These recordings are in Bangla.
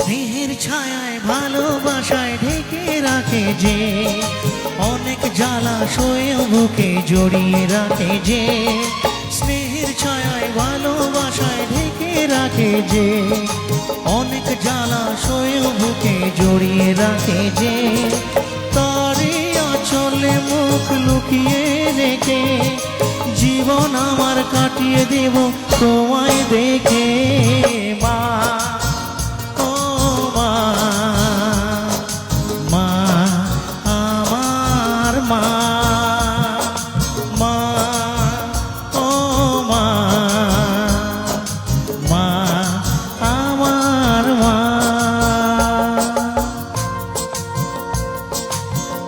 স্নেহের ছায়ায় ভালোবাসায় ঢেকে রাখে যে, অনেক জ্বালা সয়েও বুকে জড়িয়ে রাখে যে। স্নেহের ছায়ায় ভালোবাসায় ঢেকে রাখে যে, অনেক জ্বালা সয়েও বুকে জড়িয়ে রাখে যে। তারে আঁচলে মুখ লুকিয়ে রেখে জীবন আমার কাটিয়ে দেব তোমায় দেখে। মা ও মা, মা আমার মা, মা ও মা, মা আমার মা।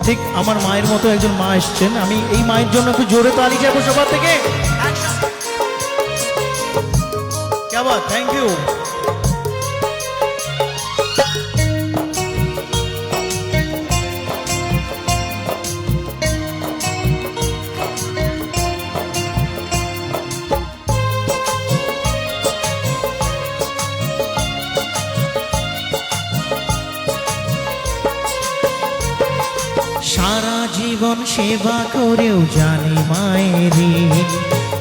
ঠিক আমার মায়ের মতো একজন মা এসছেন, আমি এই মায়ের জন্য একটু জোরে তালি যাবো সবার থেকে। क्या बात, थैंक यू। সারা জীবন সেবা করেও জানি মায়ের ঋণ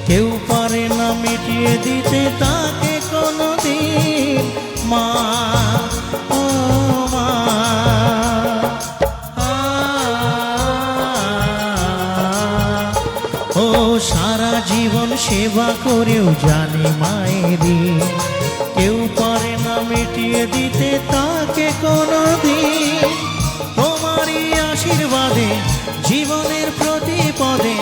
কেউ পারে না মিটিয়ে দিতে তাকে কোনোদিন। মা ও মা, ও সারা জীবন সেবা করেও জানি মায়ের ঋণ কেউ পারে না মিটিয়ে দিতে তাকে কোনোদিন। তোমারই আশীর্বাদে জীবনের প্রতি পদে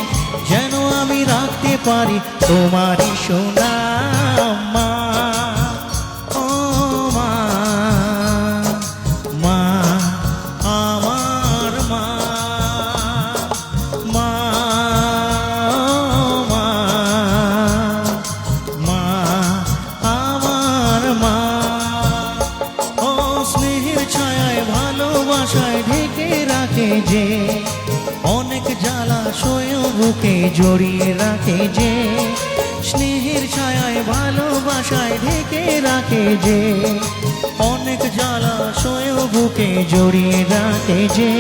যেন আমি রাখতে পারি তোমারই সুনাম। মা ও মা, মা আমার মা, মা ও মা, মা আমার মা। ও স্নেহের ছায়ায় ভালোবাসায় ঢেকে রাখে যে, অনেক জ্বালা সয়েও বুকে জড়িয়ে রাখে যে। স্নেহের ছায়ায় ভালোবাসায় ঢেকে রাখে যে, অনেক জ্বালা সয়েও বুকে জড়িয়ে রাখে যে।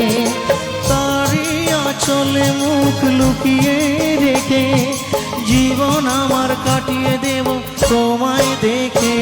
তারই আঁচলে মুখ লুকিয়ে রেখে জীবন আমার কাটিয়ে দেব তোমায় দেখে।